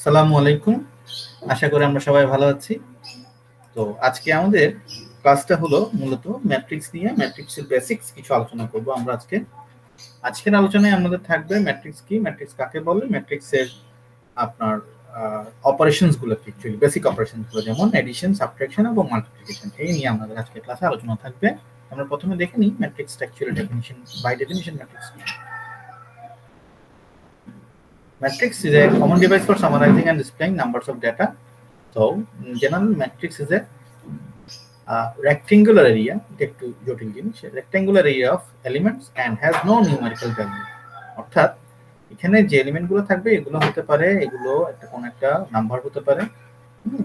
আসসালামু আলাইকুম। আশা করি আমরা সবাই ভালো আছি। তো আজকে আমাদের ক্লাসটা হলো মূলত ম্যাট্রিক্স নিয়ে, ম্যাট্রিক্সের বেসিক্স কিছু আলোচনা করব আমরা আজকের আলোচনায় আমাদের থাকবে ম্যাট্রিক্স কি, ম্যাট্রিক্স কাকে বলে, ম্যাট্রিক্সের আপনার অপারেশনস গুলো কি, অ্যাকচুয়ালি বেসিক অপারেশনস গুলো যেমন এডিশন, সাবট্রাকশন এবং মাল্টিপ্লিকেশন, এই নিয়ে আমাদের আজকে ক্লাসে আলোচনা থাকবে। আমরা প্রথমে দেখে নিই ম্যাট্রিক্সটা actually definition, by definition matrix কি। Matrix is a common device for summarizing and displaying numbers of data. So, in general, matrix is a rectangular area, rectangular area of elements and has no numerical value. অর্থাৎ এখানে যে element গুলো থাকবে এগুলো হতে পারে, এগুলো কোন একটা নাম্বার হতে পারে,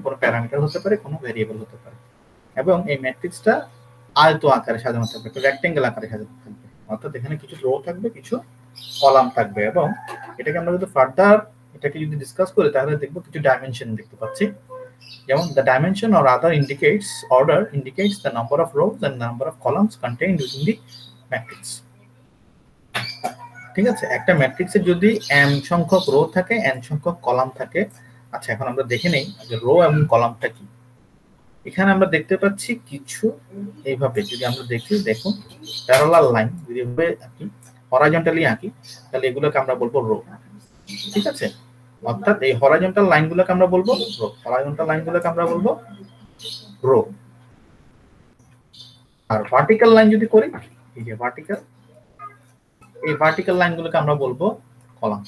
কোনো প্যারামিটার হতে পারে, কোনো ভেরিয়েবল হতে পারে, এবং এই ম্যাট্রিক্সটা আয়ত আকারে সাজানো থাকবে, একটা রেক্টেঙ্গেল আকারে সাজানো থাকবে। অর্থাৎ এখানে কিছু রো থাকবে, কিছু কলাম থাকবে, এবং এটাকে আমরা যদি ফার্দার এটাকে যদি ডিসকাস করি তাহলে দেখব কিছু ডাইমেনশন দেখতে পাচ্ছি। যেমন the dimension or other order indicates the number of rows and number of columns contained within the matrix. ঠিক আছে, একটা ম্যাট্রিক্সে যদি m সংখ্যক রো থাকে, n সংখ্যক কলাম থাকে। আচ্ছা, এখন আমরা দেখে নেই যে রো এবং কলামটা কি। এখানে আমরা দেখতে পাচ্ছি কিছু এইভাবে যদি আমরা দেখি, দেখুন প্যারালাল লাইন যদি এভাবে আঁকি, হরাইজন্টালি আঁকি, তাহলে এগুলোকে আমরা বলবো রো। ঠিক আছে, অর্থাৎ এই হরাইজন্টাল লাইনগুলোকে আমরা বলবো রো, হরাইজন্টাল লাইনগুলোকে আমরা বলবো রো। আর ভার্টিক্যাল লাইন যদি করি, এই যে ভার্টিক্যাল, এই ভার্টিক্যাল লাইনগুলোকে আমরা বলবো কলাম।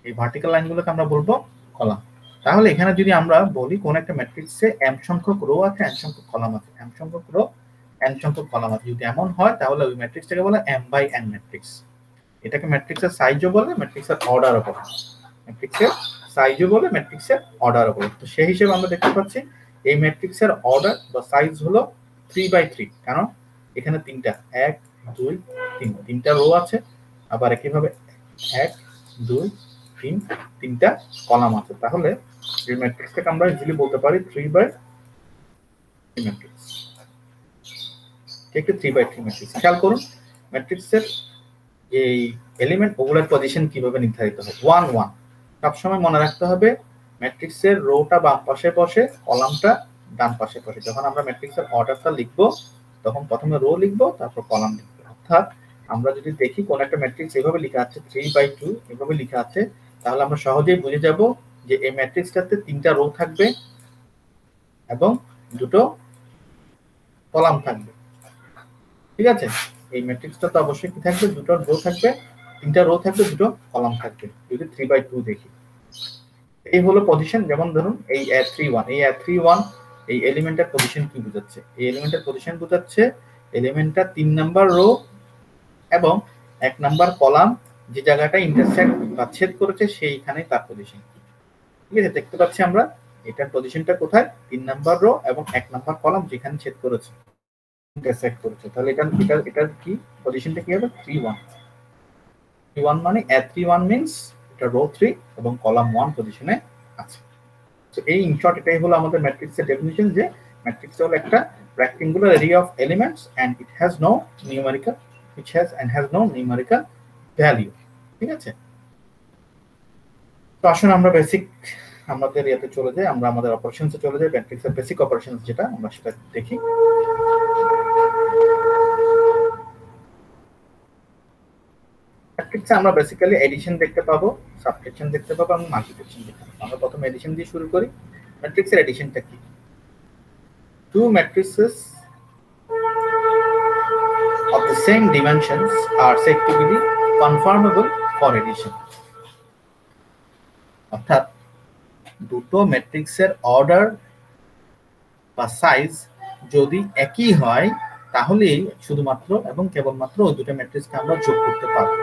এই ভার্টিক্যাল লাইনগুলোকে আমরা বলবো কলাম। তাহলে এখানে যদি আমরা বলি কোন একটা ম্যাট্রিক্সে m সংখ্যক রো আছে, n সংখ্যক কলাম আছে, m সংখ্যক রো, n সংখ্যক কলাম আছে, যদি এমন হয় তাহলে ওই ম্যাট্রিক্সটাকে বলে m বাই n ম্যাট্রিক্স। এটাকে ম্যাট্রিক্সের সাইজও বলে, ম্যাট্রিক্সের অর্ডারও বলে, ম্যাট্রিক্সের সাইজও বলে, ম্যাট্রিক্সের অর্ডারও বলে। তো সেই হিসেবে আমরা দেখতে পাচ্ছি এই ম্যাট্রিক্সের অর্ডার বা সাইজ হলো 3/3, কারণ এখানে তিনটা 1 2 3 তিনটা রো আছে, আবার একইভাবে 1 2 3 তিনটা কলাম আছে। তাহলে এই ম্যাট্রিক্সটাকে আমরা ইজিলি বলতে পারি 3/3 ম্যাট্রিক্স। ঠিক আছে, 3/3 ম্যাট্রিক্স। খেয়াল করুন ম্যাট্রিক্সের এই এলিমেন্ট ওগুলোর পজিশন কিভাবে নির্ধারিত হয়। 1 1 সবসময় মনে রাখতে হবে ম্যাট্রিক্সের রোটা বাম পাশে বসে, কলামটা ডান পাশে বসে। যখন আমরা ম্যাট্রিক্সের অর্ডারটা লিখবো তখন প্রথমে রো লিখবো, তারপর কলাম লিখবো। অর্থাৎ আমরা যদি দেখি কোন একটা ম্যাট্রিক্স এভাবে লেখা আছে 3/2 এভাবে লেখা আছে, তাহলে আমরা সহজেই বুঝে যাব যে এই ম্যাট্রিক্সটাতে তিনটা রো থাকবে এবং দুটো কলাম থাকবে। ঠিক আছে, এই ম্যাট্রিক্সটা তো অবশ্যই কি থাকবে, দুটো রো থাকবে, তিনটা রো থাকবে, দুটো কলাম থাকবে। যদি 3/2 দেখি, এই হলো পজিশন। যেমন ধরুন এই A31, এই A31 এই এলিমেন্টের পজিশন কি বোঝাচ্ছে? এই এলিমেন্টের পজিশন বোঝাচ্ছে এলিমেন্টটা 3 নাম্বার রো এবং 1 নাম্বার কলাম যে জায়গাটা ইন্টারসেক্ট বা ছেদ করেছে সেইখানে তার পজিশন। ঠিক আছে, দেখতে পাচ্ছি আমরা এটার পজিশনটা কোথায়, 3 নাম্বার রো এবং 1 নাম্বার কলাম যেখানে ছেদ করেছে, ইন্টারসেক্ট করেছে। তাহলে এটার কি পজিশনটা কি হবে, 3 1। 3 1 মানে A31 মিন্স এটা রো 3 এবং কলাম 1 পজিশনে আছে। তো এই ইন শর্ট এটাই হলো আমাদের ম্যাট্রিক্সের ডেফিনিশন, যে ম্যাট্রিক্স হলো একটা rectangular area of elements and it has no numerical value। ঠিক আছে, তো আসুন আমরা বেসিক আমাদের ইয়াতে চলে যাই, আমরা আমাদের অপারেশনসে চলে যাই। ম্যাট্রিক্সের বেসিক অপারেশনস যেটা আমরা সেটা দেখি। ম্যাট্রিক্সে আমরা বেসিক্যালি এডিশন দেখতে পাবো, সাবট্রাকশন দেখতে পাবো এবং মাল্টিপ্লিকেশন দেখতে পাবো। আমরা প্রথমে এডিশন দিয়ে শুরু করি। ম্যাট্রিক্সের এডিশনটা কি? Two matrices of the same dimensions are said to be conformable for addition। অর্থাৎ দুটো ম্যাট্রিক্সের অর্ডার বা সাইজ যদি একই হয় তাহলে শুধুমাত্র এবং কেবলমাত্র ওই দুটো ম্যাট্রিক্সকে আমরা যোগ করতে পারবো।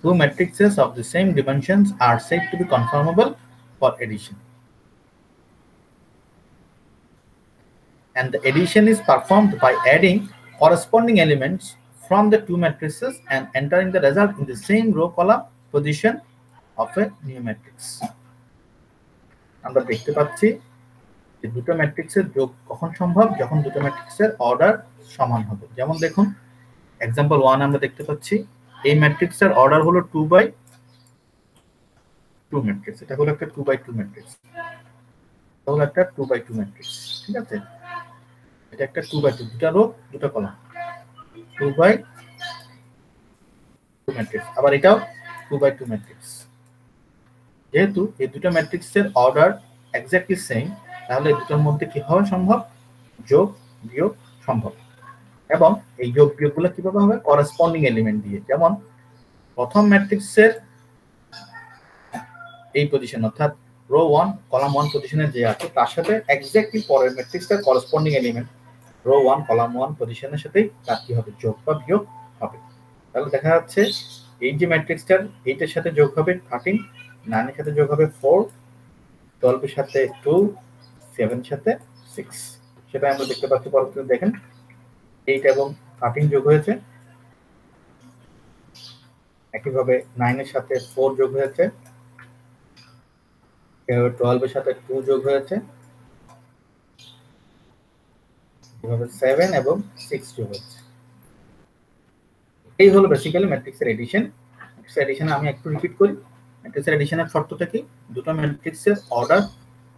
Two matrices of the same dimensions are said to be conformable for addition, and the addition is performed by adding corresponding elements from the two matrices and entering the result in the same row column position of a new matrix। আমরা দেখতে পাচ্ছি যে দুটো ম্যাট্রিক্সের যোগ কখন সম্ভব, যখন দুটো ম্যাট্রিক্সের অর্ডার সমান হবে। যেমন দেখুন এক্সাম্পল 1 আমরা দেখতে পাচ্ছি এই ম্যাট্রিক্সের অর্ডার হলো 2/2 ম্যাট্রিক্স। এটা হলো একটা 2/2 ম্যাট্রিক্স, তাহলে একটা 2/2 ম্যাট্রিক্স। ঠিক আছে, এটা একটা 2/2, দুটো রো দুটো কলাম, 2/2 ম্যাট্রিক্স। আবার এটাও 2/2 ম্যাট্রিক্স। যেহেতু এই দুটো ম্যাট্রিক্সের অর্ডার এক্স্যাক্টলি সেম, তাহলে এই দুটোর মধ্যে কি হওয়া সম্ভব? যোগ বিয়োগ সম্ভব। এবং এই যোগ বিয়োগগুলো কিভাবে হবে? করেসপন্ডিং এলিমেন্ট দিয়ে। যেমন প্রথম ম্যাট্রিক্সের এই পজিশন অর্থাৎ রো 1 কলাম 1 পজিশনে যে আছে তার সাথে এক্স্যাক্টলি পরের ম্যাট্রিক্সের করেসপন্ডিং এলিমেন্ট রো 1 কলাম 1 পজিশনের সাথেই তার কি হবে? যোগ বা বিয়োগ হবে। তাহলে দেখা যাচ্ছে এই যে ম্যাট্রিক্সটার এইটার সাথে যোগ হবে 13, 9 এর সাথে যোগ হবে 4, 12 এর সাথে 2, 7 এর সাথে 6। সেটা আমরা দেখতে পাচ্ছি। পরবর্তীতে দেখেন 8 এবং 13 যোগ হয়েছে, একইভাবে 9 এর সাথে 4 যোগ হয়েছে, 12 এর সাথে 2 যোগ হয়েছে, এভাবে 7 এবং 6 যোগ হয়েছে। এই হলো বেসিক্যালি ম্যাট্রিক্সের এডিশন। ম্যাট্রিক্সের এডিশনে আমি একটু রিপিট করি। ম্যাট্রিক্সের এডিশনের শর্তটা কি? দুটো ম্যাট্রিক্সের অর্ডার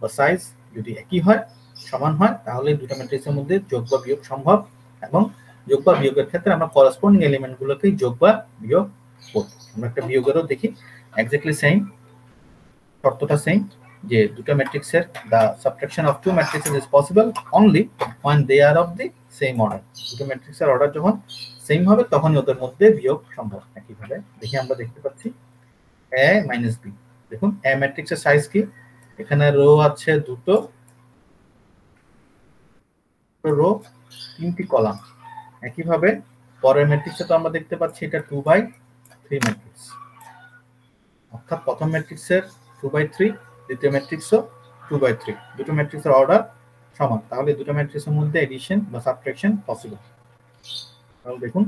বা সাইজ যদি একই হয়, সমান হয়, তাহলে দুটো ম্যাট্রিক্সের মধ্যে যোগ বা বিয়োগ সম্ভব। এবং যোগ বা বিয়োগের ক্ষেত্রে আমরা করেসপন্ডিং এলিমেন্টগুলোকেই যোগ বা বিয়োগ করব। আমরা একটা বিয়োগেরও দেখি, এক্স্যাক্টলি সেম, শর্তটা সেম, যে দুটো ম্যাট্রিক্সের the subtraction of two matrices is possible only when they are of the same order। দুটো ম্যাট্রিক্সের অর্ডার যখন সেম হবে তখনই ওদের মধ্যে বিয়োগ সম্ভব। একইভাবে দেখি, আমরা দেখতে পাচ্ছি a মাইনাস b। দেখুন a ম্যাট্রিক্সের সাইজ কি? এখানে রো আছে দুটো, রো, তিনটি কলাম। একইভাবে পরের ম্যাট্রিক্সে তো আমরা দেখতে পাচ্ছি এটা 2/3 ম্যাট্রিক্স, অর্থাৎ প্রথম ম্যাট্রিক্সের 2/3, দ্বিতীয় ম্যাট্রিক্সও 2/3। দুটো ম্যাট্রিক্সের অর্ডার সমান, তাহলে দুটো ম্যাট্রিক্সের মধ্যে এডিশন বা সাবট্রাকশন পসিবল। তাহলে দেখুন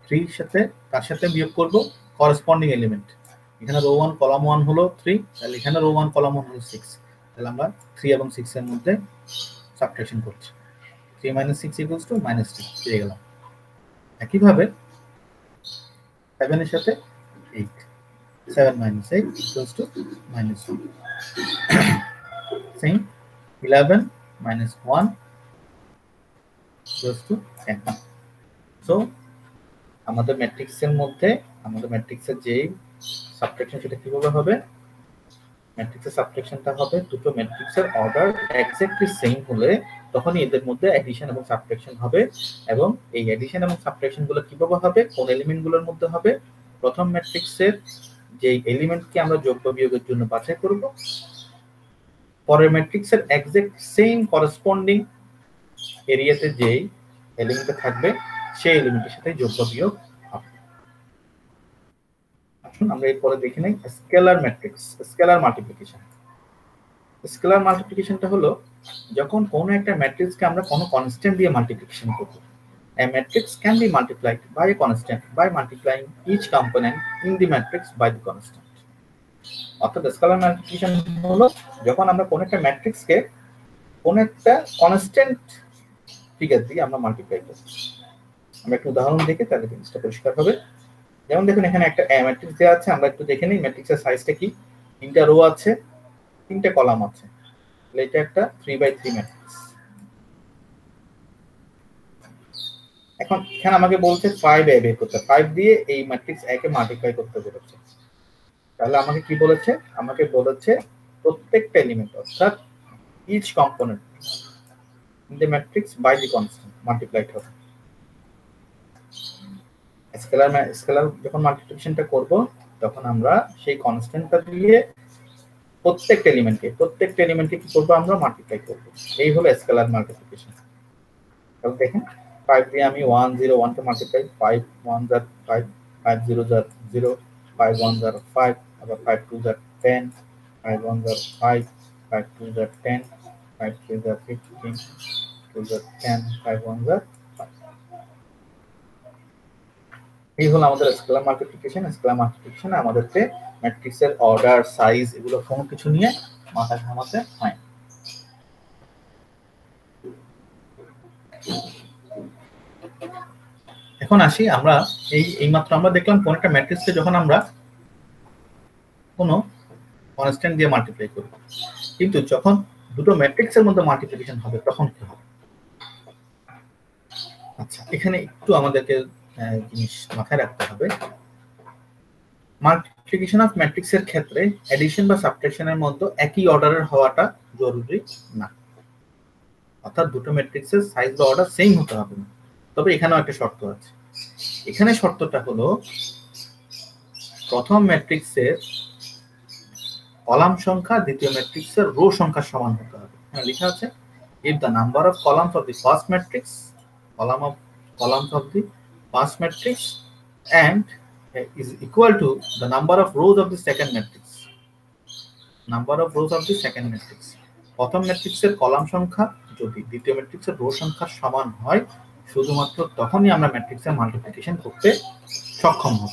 3 সাথে তার সাথে বিয়োগ করব করেসপন্ডিং এলিমেন্ট। এখানে রো 1 কলাম 1 হলো 3, তাহলে এখানে রো 1 কলাম 1 হলো 6। তাহলে আমরা 3 এবং 6 এর মধ্যে সাবট্রাকশন করছি। 3 - 6 = -3 পেয়ে গেলাম। একইভাবে 7 এর সাথে 8, 7 - 8 = -1। Same 11 - 1 = 10। সো আমাদের ম্যাট্রিক্সের মধ্যে আমাদের ম্যাট্রিক্সের যে সাবট্রাকশন সেটা কিভাবে হবে? ম্যাট্রিক্সের সাবট্রাকশনটা হবে দুটো ম্যাট্রিক্সের অর্ডার এক্স্যাক্টলি সেম হলে তখনই এদের মধ্যে অ্যাডিশন এবং সাবট্রাকশন হবে। এবং এই অ্যাডিশন এবং সাবট্রাকশন গুলো কিভাবে হবে? কোন এলিমেন্টগুলোর মধ্যে হবে? প্রথম ম্যাট্রিক্সের যে এলিমেন্টকে আমরা যোগ বা বিয়োগের জন্য বাছাই করব, পরের ম্যাট্রিক্সের এক্স্যাক্ট সেম করেসপন্ডিং এরিয়াতে যেই এলিমেন্টটা থাকবে সেই এলিমেন্টের সাথে যোগ বা বিয়োগ হবে। আসুন আমরা এরপরে দেখে নেই scalar matrix, scalar multiplication. Scalar মাল্টিপ্লিকেশনটা হলো যখন কোনো একটা ম্যাট্রিক্সকে আমরা কোনো কনস্ট্যান্ট দিয়ে মাল্টিপ্লিকেশন করব। A matrix can be multiplied by a constant by multiplying each component in the matrix by the constant। অর্থাৎ স্কেলার মাল্টিপ্লিকেশন হলো যখন আমরা কোনো একটা ম্যাট্রিক্সকে কোনো একটা কনস্ট্যান্ট ফিগার দিয়ে আমরা মাল্টিপ্লাই করব। আমরা একটা উদাহরণ দেখে তাহলে জিনিসটা পরিষ্কার হবে। যেমন দেখুন এখানে একটা A ম্যাট্রিক্স দেওয়া আছে, আমরা একটু দেখে নিই ম্যাট্রিক্সের সাইজটা কি। তিনটা রো আছে, তিনটা কলাম আছে, তাহলে এটা একটা 3/3 ম্যাট্রিক্স। এখন এখানে আমাকে বলছে 5A বের করতে, 5 দিয়ে এই ম্যাট্রিক্স A কে মাল্টিপ্লাই করতে বলেছে। তাহলে আমাকে কি বলেছে? আমাকে বলেছে প্রত্যেকটা এলিমেন্ট অর্থাৎ each component in the matrix by the constant multiplied হবে। স্কেলার যখন মাল্টিপ্লিকেশনটা করব তখন আমরা সেই কনস্ট্যান্টটা দিয়ে প্রত্যেকটা এলিমেন্টকে কি করব? আমরা মাল্টিপ্লাই করব। এই হলো স্কেলার মাল্টিপ্লিকেশন। তাহলে দেখেন 5 দিয়ে আমি 1 0 1 কে মাল্টিপ্লাই, 5 1 = 5, 5 0 = 0, 5 1 = 5, আবার 5 2 = 10, 5 1 = 5, 5 2 = 10, 5 3 = 15, 2 = 10, 5 1 = 5। এই হলো আমাদের স্কেলার মাল্টিপ্লিকেশন। স্কেলার মাল্টিপ্লিকেশনে আমাদেরকে ম্যাট্রিক্সের অর্ডার, সাইজ এগুলো কোনো কিছু নিয়ে মাথা ঘামাতে হয়। এখন আসি আমরা এইমাত্র আমরা দেখলাম কোন একটা ম্যাট্রিক্সকে যখন আমরা কোনো কনস্ট্যান্ট দিয়ে মাল্টিপ্লাই করব, কিন্তু যখন দুটো ম্যাট্রিক্সের মধ্যে মাল্টিপ্লিকেশন হবে তখন কি হবে? আচ্ছা, এখানে একটু আমাদেরকে জিনিস মাথায় রাখতে হবে। মাল্টিপ্লিকেশন অফ ম্যাট্রিক্সের ক্ষেত্রে এডিশন বা সাবট্রাকশনের মধ্যে একই অর্ডারের হওয়াটা জরুরি না, অর্থাৎ দুটো ম্যাট্রিক্সের সাইজ বা অর্ডার সেম হতে হবে না। তবে এখানেও একটা শর্ত আছে। এখানে শর্তটা হলো প্রথম ম্যাট্রিক্সের কলাম সংখ্যা দ্বিতীয় ম্যাট্রিক্সের রো সংখ্যার সমান হতে হবে। এখানে লেখা আছে if the number of columns of the first matrix columns of the first matrix and is equal to the number of rows of the second matrix প্রথম ম্যাট্রিক্সের কলাম সংখ্যা যদি দ্বিতীয় ম্যাট্রিক্সের রো সংখ্যার সমান হয় শুধুমাত্র তখনই আমরা ম্যাট্রিক্সের মাল্টিপ্লিকেশন করতে সক্ষম হব।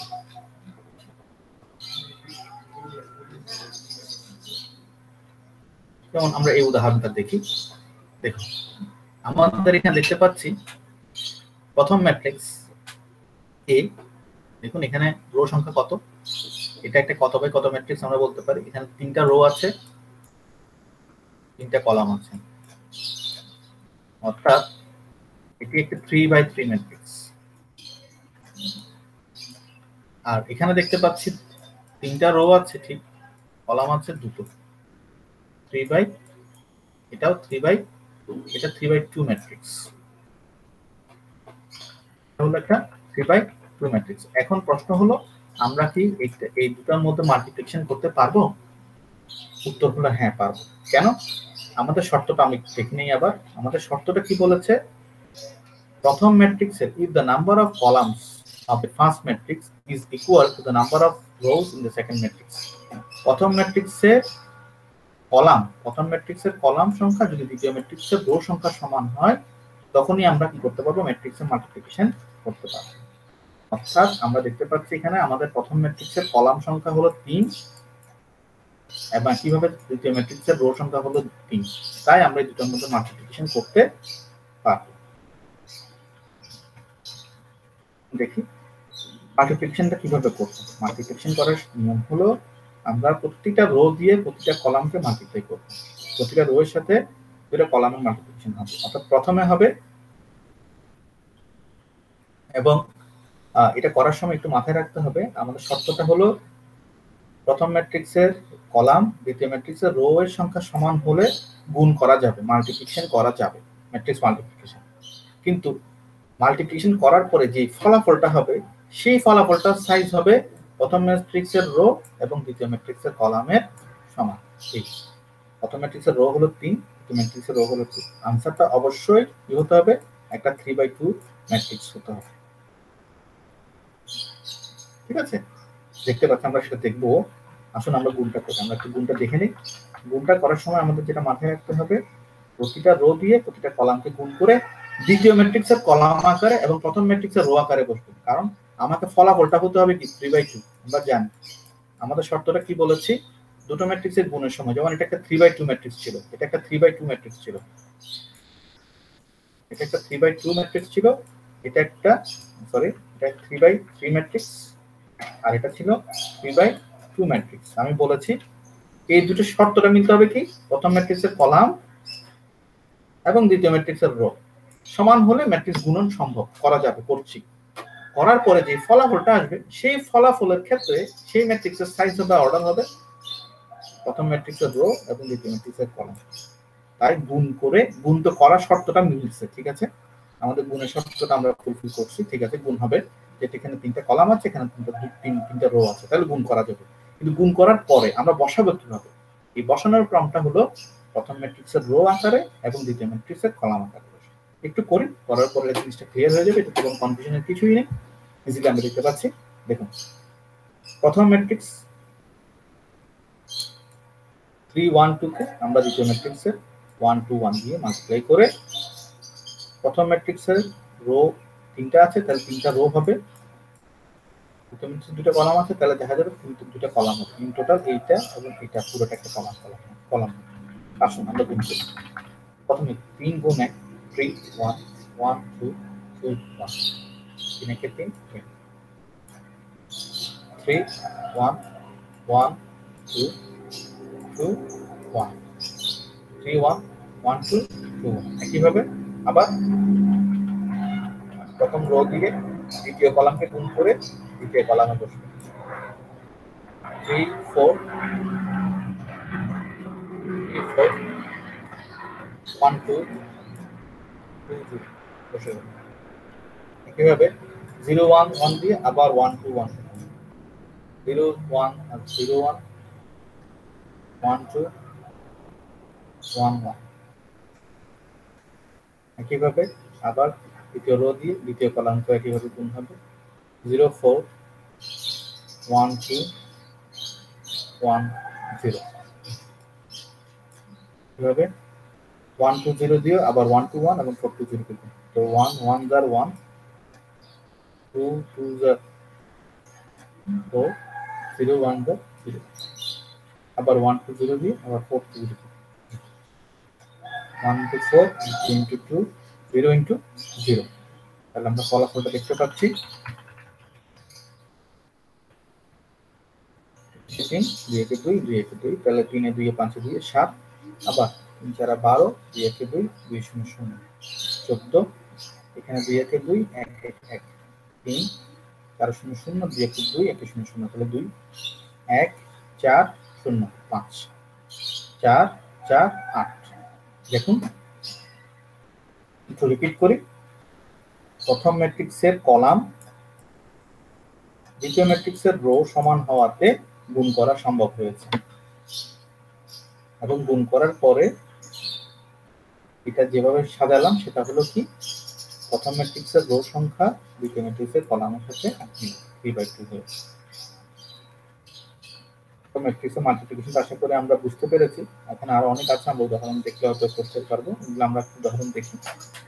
যেমন আমরা এই উদাহরণটা দেখি। দেখুন, আমাদের এখানে দেখতে পাচ্ছি প্রথম ম্যাট্রিক্স এ, দেখুন এখানে রো সংখ্যা কত, এটা একটা কত বাই কত ম্যাট্রিক্স আমরা বলতে পারি। এখানে তিনটা রো আছে, তিনটা কলাম আছে, অর্থাৎ এটি একটা 3/3 ম্যাট্রিক্স। আর এখানে দেখতে পাচ্ছি তিনটা রো আছে, ঠিক, কলাম আছে দুটো, 3/, এটাও 3/2, এটা 3/2 ম্যাট্রিক্স, হলো একটা 3/2 ম্যাট্রিক্স। এখন প্রশ্ন হলো আমরা কি এই দুটোর মধ্যে মাল্টিপ্লিকেশন করতে পারবো? উত্তর হলো হ্যাঁ, পারবো। কেন? আমাদের শর্তটা আমি দেখে নেই আবার। আমাদের শর্তটা কি বলেছে? প্রথম ম্যাট্রিক্সের if the number of columns of the first matrix is equal to the number of rows in the second matrix, প্রথম ম্যাট্রিক্সের কলাম সংখ্যা যদি দ্বিতীয় ম্যাট্রিক্সের রো সংখ্যার সমান হয় তখনই আমরা কি করতে পারবো? ম্যাট্রিক্সের মাল্টিপ্লিকেশন করতে পারবো। অর্থাৎ আমরা দেখতে পাচ্ছি এখানে আমাদের প্রথম ম্যাট্রিক্সের কলাম সংখ্যা হলো 3 এবং কিভাবে দ্বিতীয় ম্যাট্রিক্সের রো সংখ্যা হলো 3, তাই আমরা এই দুটোর মধ্যে মাল্টিপ্লিকেশন করতে পারবো। দেখি মাল্টিপ্লিকেশনটা কিভাবে করব। মাল্টিপ্লিকেশন করার নিয়ম হলো আমরা প্রত্যেকটা রো দিয়ে প্রতিটা কলামকে মাল্টিপ্লাই করব। প্রতিটা রো এর সাথে দুটো কলামের মাল্টিপ্লিকেশন হবে। অর্থাৎ প্রথমে হবে, এবং এটা করার সময় একটু মাথায় রাখতে হবে আমাদের শর্তটা হলো প্রথম ম্যাট্রিক্সের কলাম দ্বিতীয় ম্যাট্রিক্সের রো এর সংখ্যা সমান হলে গুণ করা যাবে, মাল্টিপ্লিকেশন করা যাবে, ম্যাট্রিক্স মাল্টিপ্লিকেশন। কিন্তু মাল্টিপ্লিকেশন করার পরে যে ফলাফলটা হবে সেই ফলাফলটার সাইজ হবে প্রথম ম্যাট্রিক্সের রো এবং দ্বিতীয় ম্যাট্রিক্সের কলামের সমান। ঠিক, প্রথম ম্যাট্রিক্সের রো হলো 3, দ্বিতীয় ম্যাট্রিক্সের রো হলো 2। আনসারটা অবশ্যই কি হতে হবে? একটা 3/2 ম্যাট্রিক্স হতে হবে। ঠিক আছে, দেখতে পাচ্ছি, আমরা সেটা দেখবো। আসুন আমরা গুণটা করি, আমরা একটু গুণটা দেখে নিই। গুণটা করার সময় আমাদের যেটা মাথায় রাখতে হবে, প্রতিটা রো দিয়ে প্রতিটা কলামকে গুণ করে দ্বিতীয় ম্যাট্রিক্সের কলাম আকারে এবং প্রথম ম্যাট্রিক্সের রো আকারে বসবে, কারণ আমাকে ফলাফলটা হতে হবে কি 3/2। আমরা জানি আমাদের শর্তটা কি বলেছি, দুটো ম্যাট্রিক্সের গুণের সময়, যেমন এটা একটা 3/2 ম্যাট্রিক্স ছিল, এটা একটা 3/2 ম্যাট্রিক্স ছিল, এটা একটা 3/2 ম্যাট্রিক্স ছিল, এটা একটা এটা 3/3 ম্যাট্রিক্স, আর এটা ছিল 3/2 ম্যাট্রিক্স। আমি বলেছি এই দুটো শর্তটা মিলতে হবে কি, প্রথম ম্যাট্রিক্সের কলাম এবং দ্বিতীয় ম্যাট্রিক্সের রো সমান হলে ম্যাট্রিক্স গুণন সম্ভব, করা যাবে, করছি। করার পরে যে ফলাফলটা আসবে সেই ফলাফলের ক্ষেত্রে সেই ম্যাট্রিক্সের সাইজ বা অর্ডার হবে প্রথম ম্যাট্রিক্সের রো এবং দ্বিতীয় ম্যাট্রিক্সের কলাম। তাই গুণ তো করার শর্তটা মিলছে, ঠিক আছে, আমাদের গুণের শর্তটা আমরা ফুলফিল করছি, ঠিক আছে। গুণ হবে যেটা এখানে তিনটা কলাম আছে, এখানে তিনটা রো আছে, তাহলে গুণ করা যাবে। কিন্তু গুণ করার পরে আমরা বসাবো কিভাবে? এই বসানোর ক্রমটা হলো প্রথম ম্যাট্রিক্সের রো আকারে এবং দ্বিতীয় ম্যাট্রিক্সের কলাম আকারে। একটু করি, করার পরে জিনিসটা ক্লিয়ার হয়ে যাবে, এটা কোনো কনফিউশনের কিছুই নেই, ইজিলি আমরা দেখতে পাচ্ছি। দেখুন, প্রথম ম্যাট্রিক্স 3 1 2 কে আমরা দ্বিতীয় ম্যাট্রিক্সের 1 2 1 দিয়ে মাল্টিপ্লাই করে প্রথম ম্যাট্রিক্সের রো তিনটা আছে, তাহলে তিনটা রো হবে, দ্বিতীয় ম্যাট্রিক্সের দুটো কলাম আছে, তাহলে দেখা যাবে দুটো কলাম হবে। ইন টোটাল এইটা এবং এটা পুরোটা একটা কলাম। আসুন আমরা গুণ করি। প্রথমে 3 গুণ 1 3 1 1 2 2 1 3 একে 3 3 1 1 2 2 1 3 1 1 2 2 1 একইভাবে আবার প্রথম রো দিয়ে দ্বিতীয় কলামকে গুণ করে দ্বিতীয় কলামে বসবে 3 4 3 4 1 2 2 2 বসে যাবে একইভাবে 0 1 1 দিয়ে আবার 1 2 1 0 1 0 1 1 2 1 1 একইভাবে আবার দ্বিতীয় রো দিয়ে দ্বিতীয় কলামকে একইভাবে গুণ হবে 0 4 1 2 1 0 এভাবে 1 2 0 দিয়ে আবার 1 2 1 এবং 4 2 0 কে গুণ তো 1 1 জার 1 2 2 জার 4 0 1 জার 0 আবার 1 2 0 দিয়ে আবার 4 2 0 1 into 4 into 2 0 into 0 তাহলে আমরা ফলাফলটা দেখতে পাচ্ছি 3 2 একে 2 2 একে 2 তাহলে 3 এ 2 এ 5 এ 2 এ 7 আবার 3 4 12 2 একে 2 2 0 0 14 এখানে 2 একে 2 1 1 1 3 4 0 0 2 একে 2 1 0 0 তাহলে 2 1 4 0 5 4 4 8 দেখুন একটু রিপিট করি প্রথম ম্যাট্রিক্সের কলাম দ্বিতীয় ম্যাট্রিক্সের রো সমান হওয়াতে গুণ করা সম্ভব হয়েছে এবং গুণ করার পরে এটা যেভাবে সাজালাম সেটা হলো কি প্রথম ম্যাট্রিক্সের রো সংখ্যা দ্বিতীয় ম্যাট্রিক্সের কলামের সাথে 3/2 হয়েছে ম্যাট্রিক্সের মাল্টিপ্লিকেশন আশা করি আমরা বুঝতে পেরেছি এখন আরো অনেক আছে আমরা উদাহরণ দেখলে হয়তো করতে পারবো এগুলো আমরা উদাহরণ দেখি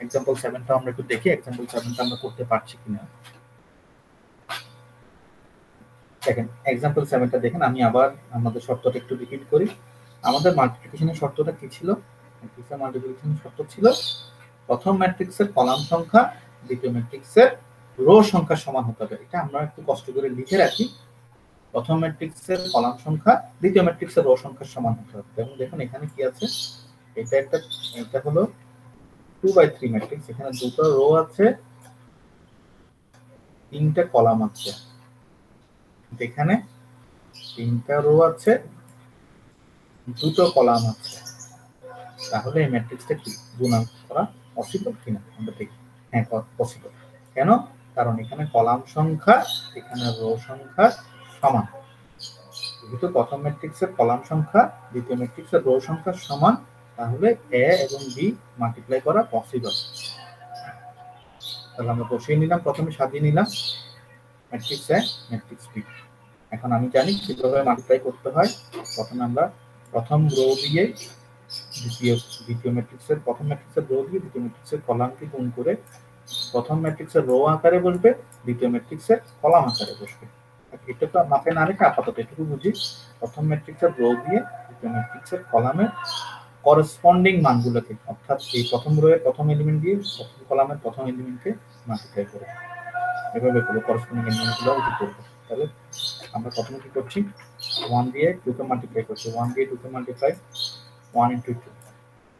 एग्जांपल 7টা আমরা একটু দেখি एग्जांपल 7টা আমরা করতে পারছি কিনা দেখেন एग्जांपल 7টা দেখেন আমি আবার আমাদের শর্তটা একটু রিপিট করি আমাদের মাল্টিপ্লিকেশনের শর্তটা কি ছিল ম্যাট্রিক্সের মাল্টিপ্লিকেশনের শর্ত ছিল প্রথম ম্যাট্রিক্সের কলাম সংখ্যা দ্বিতীয় ম্যাট্রিক্সের রো সংখ্যা সমান হতে হবে এটা আমরা একটু কষ্ট করে লিখে রাখি প্রথম ম্যাট্রিক্সের কলাম সংখ্যা দ্বিতীয় ম্যাট্রিক্সের রো সংখ্যার সমান হতে হবে এবং দেখুন এখানে কি আছে এটা হলো 2/3 ম্যাট্রিক্স এখানে দুটো রো আছে তিনটা কলাম আছে এখানে তিনটা রো আছে দুটো কলাম আছে তাহলে এই ম্যাট্রিক্সটা কি গুণ করা পসিবল কিনা আমরা দেখি হ্যাঁ পসিবল কেন কারণ এখানে কলাম সংখ্যা এখানে রো সংখ্যা সমান যেহেতু প্রথম ম্যাট্রিক্সের কলাম সংখ্যা দ্বিতীয় ম্যাট্রিক্সের রো সংখ্যা সমান তাহলে এ এবং বি মাল্টিপ্লাই করা পসিবল তাহলে আমরা বসিয়ে নিলাম প্রথমে সাজিয়ে নিলাম ম্যাট্রিক্স এ ম্যাট্রিক্স বি এখন আমি জানি কিভাবে মাল্টিপ্লাই করতে হয় প্রথমে আমরা প্রথম রো দিয়ে দ্বিতীয় ম্যাট্রিক্সের প্রথম ম্যাট্রিক্সের রো দিয়ে দ্বিতীয় ম্যাট্রিক্সের কলামকে গুণ করে প্রথম ম্যাট্রিক্সের রো আকারে বসবে দ্বিতীয় ম্যাট্রিক্সের কলাম আকারে বসবে এটা তো মাথায় না রেখে আপাতত এটুকু বুঝি প্রথম ম্যাট্রিক্সের রো দিয়ে দ্বিতীয় ম্যাট্রিক্সের কলামের করসপন্ডিং মানগুলোকে অর্থাৎ এই প্রথম রো এর প্রথম এলিমেন্ট দিয়ে প্রথম কলামের প্রথম এলিমেন্টকে মাল্টিপ্লাই করব এভাবে করে করসপন্ডিং এলিমেন্টগুলো উঠে করব তাহলে আমরা প্রথমে কি করছি 1 দিয়ে 2 কে মাল্টিপ্লাই করছি 1 দিয়ে 2 কে মাল্টিপ্লাই 1 into 2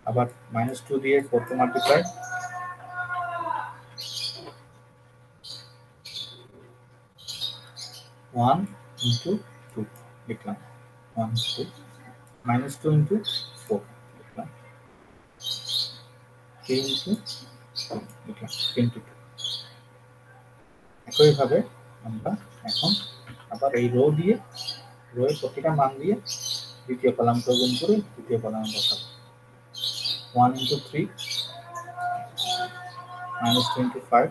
আবার -2 দিয়ে 4 কে মাল্টিপ্লাই 1 into 2 লিখলাম 1 into 2 into 4 লিখলাম 3 into 2 লিখলাম 3 into 2 একইভাবে আমরা এখন আবার এই রো দিয়ে রো এর প্রতিটা মান দিয়ে দ্বিতীয় কলামকে গুণ করে দ্বিতীয় কলামে বসাবো 1 into 3 -2 into 5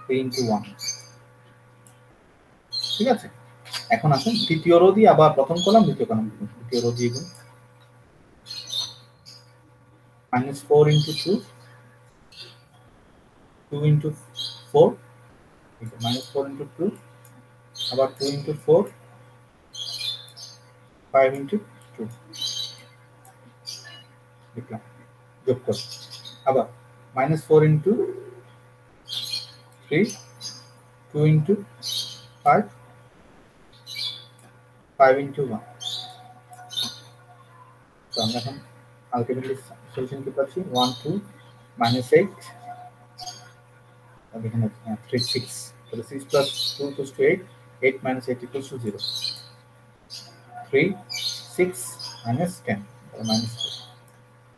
3 into 1 ঠিক আছে এখন আসুন দ্বিতীয় রো দিয়ে আবার প্রথম কলাম দ্বিতীয় কলাম দ্বিতীয় রো দিয়ে গুণ -4 into 2 2 into 4 -4 into 2 আবার 2 into 4 5 into 2 লিখলাম যোগ করব আবার -4 into 3, 2 into 5, 5 into 1. So আমরা এখন আলটিমেটলি সলিউশন কি পাচ্ছি 1 2 minus 8 and এখানে 3 6, so 6 plus 2 equals to 8, 8 minus 8 equals to 0, 3 6 minus 10, minus 2.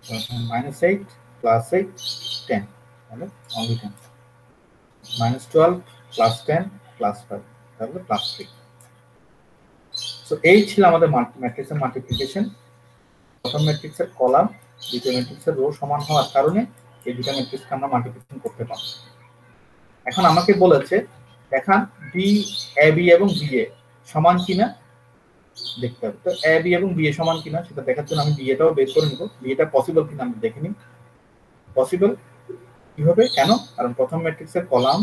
So minus 8 plus 8 10, তাহলে only 10, minus 12 plus 10 plus 5, তাহলে plus 3. So এই ছিল আমাদের ম্যাট্রিক্সের মাল্টিপ্লিকেশন। প্রথম ম্যাট্রিক্সের কলাম দ্বিতীয় ম্যাট্রিক্সের রো সমান হওয়ার কারণে এই দুটো ম্যাট্রিক্সকে আমরা মাল্টিপ্লিকেশন করতে পারব। এখন আমাকে বলেছে দেখান বি এ বি এবং বি এ সমান কিনা দেখতে হবে। তো এ বি এবং বি এ সমান কিনা সেটা দেখার জন্য আমি বি এটাও বের করে নিব। বি এটা পসিবল কিনা আমরা দেখে নিই। পসিবল কিভাবে, কেন? কারণ প্রথম ম্যাট্রিক্সের কলাম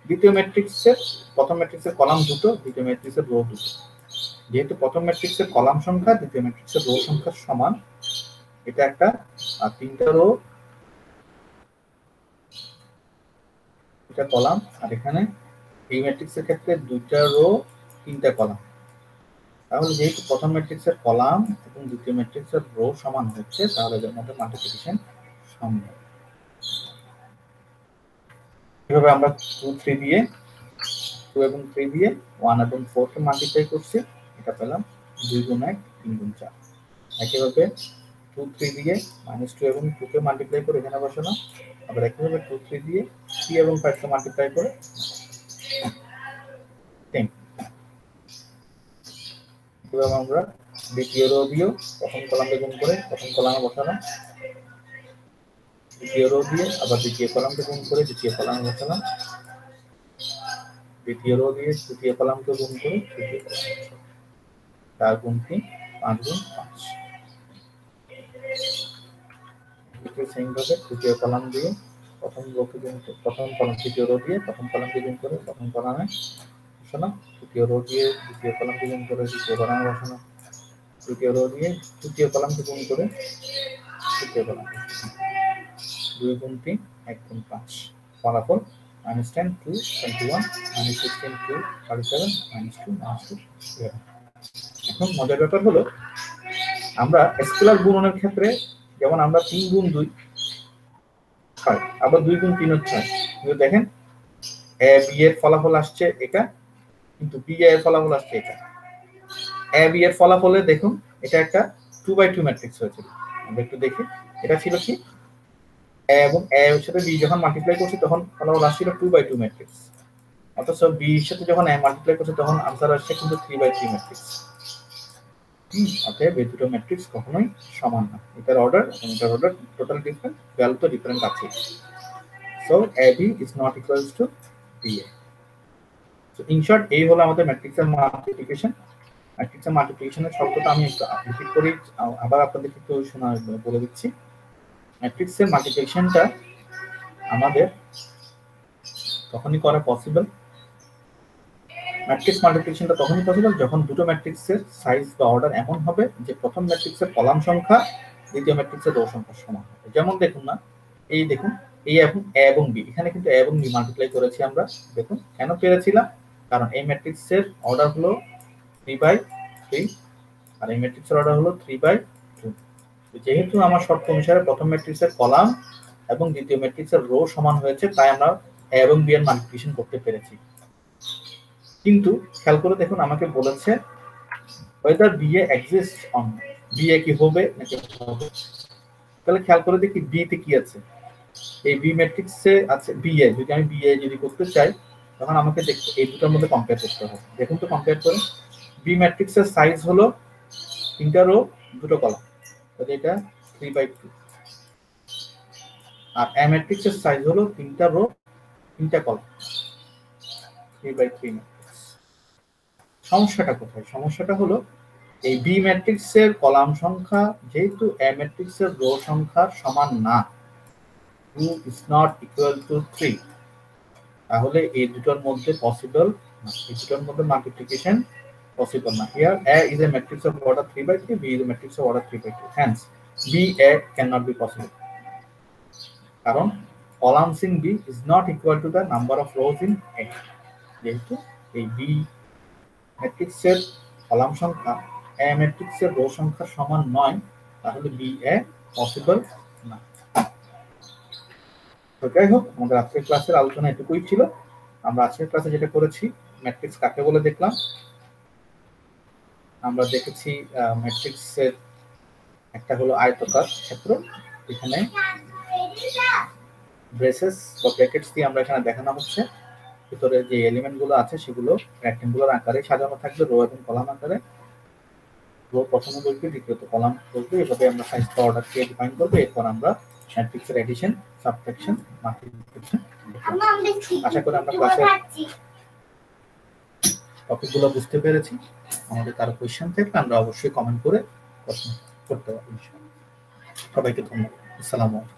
দ্বিতীয় ম্যাট্রিক্সের প্রথম ম্যাট্রিক্সের কলাম দুটো, দ্বিতীয় ম্যাট্রিক্সের রো দুটো। যেহেতু প্রথম ম্যাট্রিক্সের কলাম সংখ্যা দ্বিতীয় ম্যাট্রিক্সের রো সংখ্যার সমান, এটা একটা আর তিনটা রো এটা কলাম, আর এখানে এই ম্যাট্রিক্সের ক্ষেত্রে দুইটা রো তিনটা কলাম। তাহলে যেহেতু প্রথম ম্যাট্রিক্সের কলাম এবং দ্বিতীয় ম্যাট্রিক্সের রো সমান হচ্ছে, তাহলে এর মধ্যে মাল্টিপ্লিকেশন সম্ভব। কিভাবে আমরা 2 3 দিয়ে 2 এবং 3 দিয়ে 1 এবং 4 কে মাল্টিপ্লাই করছি, এটা পেলাম 2 গুণ 1 3 গুণ 4। একইভাবে 2 3 দিয়ে -2 এবং 2 কে মাল্টিপ্লাই করে এখানে বসানো, আবার একইভাবে 2 3 দিয়ে 3 এবং 5 কে মাল্টিপ্লাই করে 10। কিভাবে আমরা দ্বিতীয় রো দিয়েও প্রথম কলামে গুণ করে প্রথম কলামে বসানো, দ্বিতীয় রো দিয়ে আবার দ্বিতীয় কলামকে গুণ করে দ্বিতীয় কলামে বসালাম, দ্বিতীয় রো দিয়ে তৃতীয় কলামকে গুণ করে তৃতীয় কলামে বসালাম। 4 গুণ 3 5 গুণ 5। সেম ভাবে তৃতীয় কলাম দিয়ে প্রথম রোকে গুণ করে প্রথম কলাম তৃতীয় রো দিয়ে প্রথম কলামকে গুণ করে প্রথম কলামে বসানো, তৃতীয় রো দিয়ে দ্বিতীয় কলামকে গুণ করে দ্বিতীয় কলামে বসানো, তৃতীয় রো দিয়ে তৃতীয় কলামকে গুণ করে তৃতীয় কলামে। 2 গুণ 3 1 গুণ 5। ফলাফল -10 2 21 -16 2 37 -2 -2 11। এখন মজার ব্যাপার হলো আমরা স্কেলার গুণনের ক্ষেত্রে যেমন আমরা 3 গুণ 2 6, আবার 2 গুণ 3 6, কিন্তু দেখেন এ বি এর ফলাফল আসছে এটা, কিন্তু বি এর ফলাফল আসছে এটা। এ বি এর ফলাফলে দেখুন এটা একটা 2/2 ম্যাট্রিক্স হয়েছিল। আমরা একটু দেখি, এটা ছিল কি এ এবং এ এর সাথে বি যখন মাল্টিপ্লাই করছি তখন ফলাফল আসছিল 2/2 ম্যাট্রিক্স, অথচ বি এর সাথে যখন এ মাল্টিপ্লাই করছি তখন আনসার আসছে কিন্তু 3/3 ম্যাট্রিক্স। অতএব এই দুটো ম্যাট্রিক্স কখনোই সমান না, এটার অর্ডার এবং এটার অর্ডার টোটাল ডিফারেন্ট, ভ্যালু তো ডিফারেন্ট আছে। So AB is not equals to BA. So in short এই হলো আমাদের ম্যাট্রিক্সের মাল্টিপ্লিকেশন। ম্যাট্রিক্সের মাল্টিপ্লিকেশনের শর্তটা আমি একটু রিপিট করি, আবার আপনাদের একটু শোনা বলে দিচ্ছি। ম্যাট্রিক্সের মাল্টিপ্লিকেশনটা আমাদের তখনই করা পসিবল, ম্যাট্রিক্স মাল্টিপ্লিকেশনটা তখনই পসিবল যখন দুটো ম্যাট্রিক্সের সাইজ বা অর্ডার এমন হবে যে প্রথম ম্যাট্রিক্সের কলাম সংখ্যা দ্বিতীয় ম্যাট্রিক্সের রো সংখ্যা সমান হবে। যেমন দেখুন না, এই দেখুন এই এখন এ এবং বি, এখানে কিন্তু এ এবং বি মাল্টিপ্লাই করেছি আমরা। দেখুন কেন পেরেছিলাম, কারণ এই ম্যাট্রিক্সের অর্ডার হলো 3/3 আর এই ম্যাট্রিক্সের অর্ডার হলো 3/2। যেহেতু আমার শর্ত অনুসারে প্রথম ম্যাট্রিক্সের কলাম এবং দ্বিতীয় ম্যাট্রিক্সের রো সমান হয়েছে, তাই আমরা এ এবং বি এর মাল্টিপ্লিকেশন করতে পেরেছি। কিন্তু খেয়াল করে দেখুন আমাকে বলেছে whether BA exists on BA কি হবে নাকি হবে। তাহলে খেয়াল করে দেখি বি তে কি আছে, এই বি ম্যাট্রিক্সে আছে BA। যদি আমি BA যদি করতে চাই তখন আমাকে দেখতে এই দুটোর মধ্যে কম্পেয়ার করতে হবে। দেখুন তো কম্পেয়ার করে, বি ম্যাট্রিক্সের সাইজ হলো তিনটা রো দুটো কলাম, তাহলে এটা 3/2, আর এ ম্যাট্রিক্সের সাইজ হলো তিনটা রো তিনটা কলাম, 3/3 ম্যাট্রিক্স। সমস্যাটা কোথায়? সমস্যাটা হলো এই বি ম্যাট্রিক্সের কলাম সংখ্যা যেহেতু এ ম্যাট্রিক্সের রো সংখ্যার সমান না, 2 is not equal to 3, তাহলে এই দুটোর মধ্যে পসিবল না, এই দুটোর মধ্যে মাল্টিপ্লিকেশন পসিবল না। Here A is a matrix of order 3/3, B is a matrix of order 3/2, hence BA cannot be possible। কারণ columns in B is not equal to the number of rows in A. যেহেতু এই B ম্যাট্রিক্সের column সংখ্যা A ম্যাট্রিক্সের rho সংখ্যার সমান নয়, তাহলে B A পসিবল না। তো যাই হোক, আমাদের আজকের ক্লাসের আলোচনা এটুকুই ছিল। আমরা আজকের ক্লাসে যেটা করেছি, ম্যাট্রিক্স কাকে বলে দেখলাম। আমরা দেখেছি ম্যাট্রিক্সের একটা হলো আয়তাকার ক্ষেত্র, এখানে ব্রেসেস বা ব্র্যাকেটস দিয়ে আমরা এখানে দেখানো হচ্ছে ভিতরে যে এলিমেন্ট গুলো আছে সেগুলো রেক্টেঙ্গুলার আকারে সাজানো থাকবে, রো এবং কলাম আকারে। রো প্রথমে বসবে, দ্বিতীয়ত কলাম বসবে, এভাবে আমরা সাইজ অর্ডার কে ডিফাইন করব। এরপর আমরা ম্যাট্রিক্সের এডিশন, সাবট্রাকশন, মাল্টিপ্লিকেশন। আশা করি আমরা ক্লাসে টপিকগুলো বুঝতে পেরেছি। আমাদের কারো কোয়েশ্চেন থাকলে আমরা অবশ্যই কমেন্ট করে প্রশ্ন করতে পারবো। সবাইকে ধন্যবাদ। আসসালামু আলাইকুম।